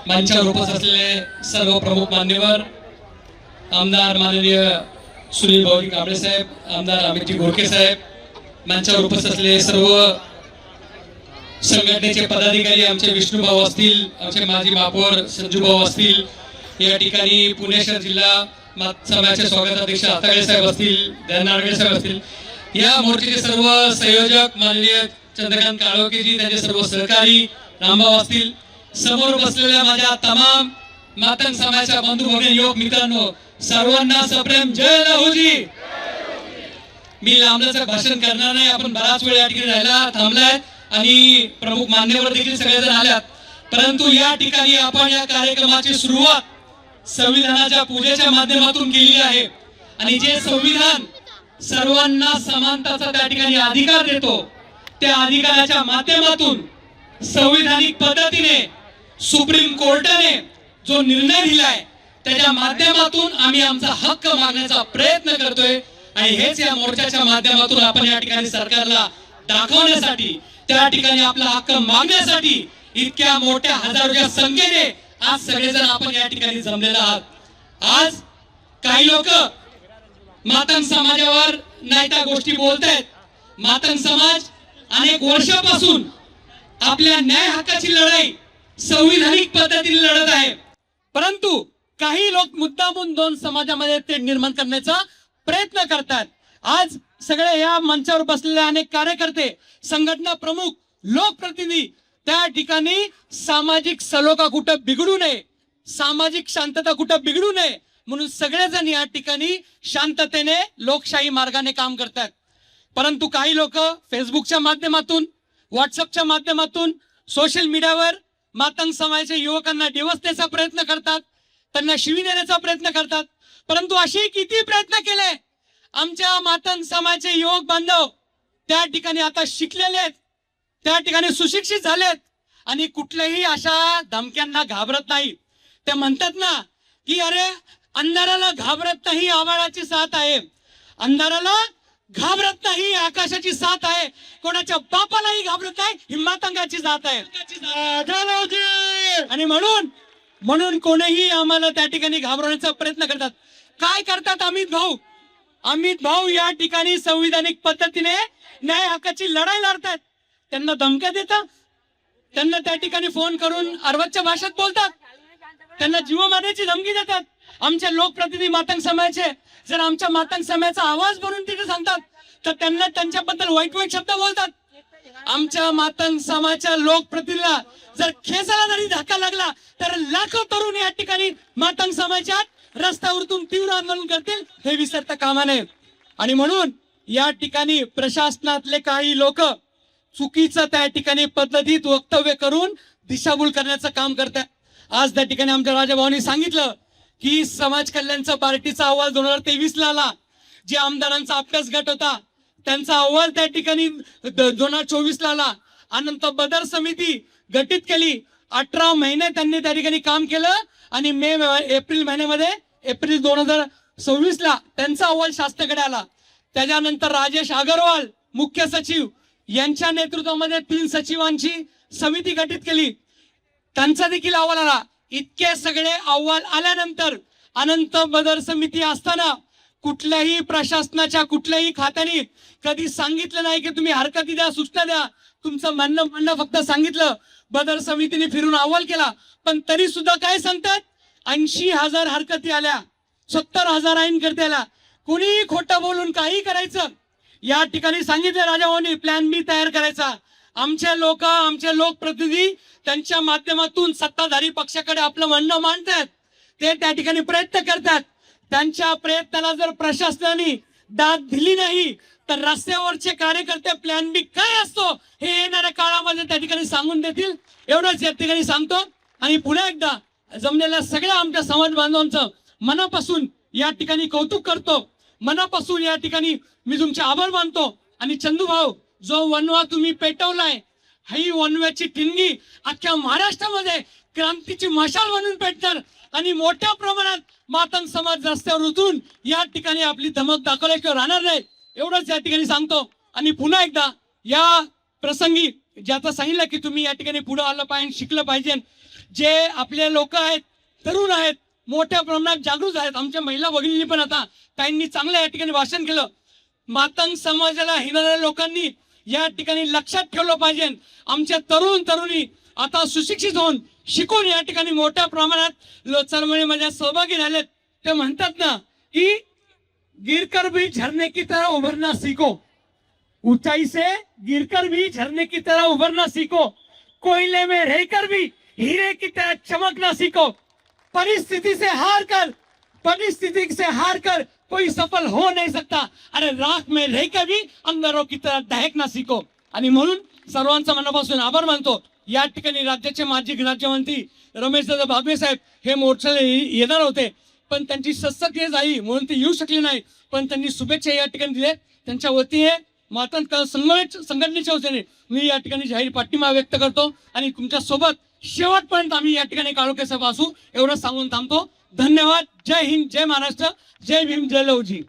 मंचावर उपस्थित असलेले सर्व प्रमुख मान्यवर, आमदार माननीय सुनील भाऊजी कांबळे साहेब, आमदार अमितजी गोरखे साहेब, मंचावर उपस्थित असलेले सर्व संघटनेचे पदाधिकारी, आमचे विष्णू भाऊ असतील, आमचे माजी महापौर संजू भाऊ असतील, या ठिकाणी पुणे शहर जिल्हा समाजाचे स्वागताध्यक्ष आताळे साहेब असतील, दयानाडगे साहेब असतील, या मोर्चाचे सर्व संयोजक माननीय चंद्रकांत काळोखेजी, त्यांचे सर्व सहकारी रामभाऊ असतील, समोर बसलेल्या माझ्या तमाम मातंग समाजाच्या बंधू भगिनी, युवक मित्रांनो, सर्वांना सप्रेम जय लहूजी. मी लांबलचक भाषण करणार नाही, आपण बराच वेळ या ठिकाणी राहिला थांबलाय आणि प्रमुख मान्यवर देखील सगळेजण आल्यात, परंतु या ठिकाणी आपण या कार्यक्रमाची सुरुवात संविधानाच्या पूजेच्या माध्यमातून केली आहे. आणि जे संविधान सर्वांना समानताचा त्या ठिकाणी अधिकार देतो, त्या अधिकाराच्या माध्यमातून संविधानिक पद्धतीने सुप्रीम कोर्टाने जो निर्णय दिलाय त्याच्या माध्यमातून आम्ही आमचा हक्क मागण्याचा प्रयत्न करतोय. आणि हेच या मोर्चाच्या माध्यमातून आपण या ठिकाणी सरकारला दाखवण्यासाठी, त्या ठिकाणी आपला हक्क मागण्यासाठी इतक्या मोठ्या हजारोच्या संख्येने आज सगळेजण आपण या ठिकाणी जमलेले आहात. आज काही लोक मातंग समाजावर नाही त्या गोष्टी बोलतायत. मातंग समाज अनेक वर्षापासून आपल्या न्याय हक्काची लढाई संविधानिक पद्धतीने लढत आहे, परंतु काही लोक मुद्दामून दोन समाजामध्ये ते निर्माण करण्याचा प्रयत्न करतात. आज सगळे या मंचावर बसलेले अनेक कार्यकर्ते, संघटना प्रमुख, लोकप्रतिनिधी त्या ठिकाणी सामाजिक सलोखा कुठं बिघडू नये, सामाजिक शांतता कुठं बिघडू नये म्हणून सगळेजण या ठिकाणी शांततेने लोकशाही मार्गाने काम करतात. परंतु काही लोक फेसबुकच्या माध्यमातून, व्हॉट्सअपच्या माध्यमातून, सोशल मीडियावर मातंग समाजाच्या युवकांना डिवचण्याचा प्रयत्न करतात, त्यांना शिवी देण्याचा प्रयत्न करतात. परंतु असे किती प्रयत्न केले, आमच्या मातंग समाजाचे युवक बांधव त्या ठिकाणी आता शिकलेले आहेत, त्या ठिकाणी सुशिक्षित झालेत आणि कुठल्याही अशा धमक्यांना घाबरत नाही. ते म्हणतात ना की अरे अंधाराला घाबरत नाही आभाळाची साथ आहे, अंधाराला घाबरत नाही आकाशाची साथ आहे, कोणाच्या बापालाही घाबरत नाही ही मातंगाची जात आहे. आणि म्हणून कोणीही आम्हाला त्या ठिकाणी घाबरवण्याचा प्रयत्न करतात. काय करतात अमित भाऊ या ठिकाणी संविधानिक पद्धतीने न्याय हक्काची लढाई लढतात. त्यांना धमक्या देतात, त्यांना त्या ठिकाणी फोन करून अर्वाच्य भाषेत बोलतात, त्यांना जीव मारण्याची धमकी देतात. आमचे लोकप्रतिनिधी मातंग समाजाचे जर आमच्या मातंग समाजाचा आवाज बनवून तिथे सांगतात तर त्यांना त्यांच्याबद्दल वाईट वाईट शब्द बोलतात. आमच्या मातंग समाजाच्या लोकप्रतिनिधीला जर खेसाला जरी धक्का लागला तर लाखो तरुण या ठिकाणी मातंग समाजात रस्त्यावरतून तीव्र आंदोलन करतील, हे विसरता कामा नये. आणि म्हणून या ठिकाणी प्रशासनातले काही लोक चुकीचं त्या ठिकाणी पद्धतीत वक्तव्य करून दिशाभूल करण्याचं काम करतात. आज त्या ठिकाणी आमच्या राजाभाऊंनी सांगितलं की समाज कल्याणचा पार्टीचा अहवाल 2023 आला. जे आमदारांचा अभ्यास गट होता त्यांचा अहवाल त्या ठिकाणी 2024 आला. अनंत बदर समिती गठीत केली. 18 महिने त्यांनी त्या ठिकाणी काम केलं आणि एप्रिल महिन्यामध्ये एप्रिल 2026 त्यांचा अहवाल शासनाकडे आला. त्याच्यानंतर राजेश अगरवाल मुख्य सचिव यांच्या नेतृत्वामध्ये 3 सचिवांची समिती गठीत केली, त्यांचा देखील अहवाल आला. इतके सगळे अहवाल आल्यानंतर अनंत बदर समिती असताना कुठल्याही प्रशासनाच्या कुठल्याही खात्याने कधी सांगितलं नाही की तुम्ही हरकती द्या, सूचना द्या. तुमचं म्हणणं फक्त सांगितलं. बदर समितीने फिरून अहवाल केला, पण तरी सुद्धा काय सांगतात, 80,000 हरकती आल्या, 70,000 ऐन करते आल्या. कुणीही खोटं बोलून काही करायचं. या ठिकाणी सांगितलं राजाभाऊंनी प्लॅन बी तयार करायचा. आमचे लोकप्रतिनिधी त्यांच्या माध्यमातून सत्ताधारी पक्षाकडे आपलं म्हणणं मांडतात, ते त्या ठिकाणी प्रयत्न करतात. त्यांच्या प्रयत्नाला जर प्रशासनाने दाद दिली नाही तर रस्त्यावरचे कार्यकर्ते प्लॅन बी काय असतो हे येणाऱ्या काळामध्ये त्या ठिकाणी सांगून देतील. एवढंच या ठिकाणी सांगतो आणि पुन्हा एकदा जमलेल्या सगळ्या आमच्या समाज बांधवांचं मनापासून या ठिकाणी कौतुक करतो. मनापासून या ठिकाणी मी तुमचे आभार मानतो. आणि चंदू भाऊ, जो वनवा तुम्ही पेटवलाय, ही वनव्याची ठिणगी अख्ख्या महाराष्ट्रामध्ये क्रांतीची मशाल म्हणून पेटणार आणि मोठ्या प्रमाणात मातंग समाज रस्त्यावर उतरून या ठिकाणी आपली धमक दाखवल्याशिवाय राहणार नाही. एवढंच या ठिकाणी सांगतो. आणि पुन्हा एकदा या प्रसंगी ज्याचं सांगितलं की तुम्ही या ठिकाणी पुढे आलं पाहिजे, शिकलं पाहिजे, जे आपले लोक आहेत, तरुण आहेत, मोठ्या प्रमाणात जागृत आहेत. आमच्या महिला भगिनींनी पण आता ताईंनी चांगलं या ठिकाणी भाषण केलं. मातंग समाजाला हिणवणाऱ्या लोकांनी या ठिकाणी लक्षात ठेवलं पाहिजे. आमच्या तरुण तरुणी आता सुशिक्षित होऊन शिकून या ठिकाणी मोठ्या प्रमाणात चळवळीमध्ये सहभागी झालेत. ते म्हणतात ना की गिरकर भी झरने की तरह उभरना सीखो, ऊंचाई से गिरकर भी झरने की तरह उभरना सीखो, कोयले में रहकर भी हीरे की तरह चमकना सीखो, परिस्थिति से हार कर कोई सफल हो नहीं सकता, अरे राख में रहकर भी अंगारों की तरह दहकना सीखो. आणि म्हणून सर्वांचा मनापासून आभार मानतो. या ठिकाणी राज्याचे माजी राज्यमंत्री रमेशदादा बागवे साहेब हे मोर्चाला येणार होते, पण त्यांची शस्त्रक्रिया झाली म्हणून ते येऊ शकले नाही. पण त्यांनी शुभेच्छा या ठिकाणी दिल्या. त्यांच्या वतीने मातंग संघटनेच्या वतीने मी या ठिकाणी जाहीर पाठिंबा व्यक्त करतो आणि तुमच्या सोबत शेवटपर्यंत आम्ही या ठिकाणी काळोखे साहेब असू एवढं सांगून थांबतो. धन्यवाद. जय हिंद, जय महाराष्ट्र, जय भीम, जय लवजी.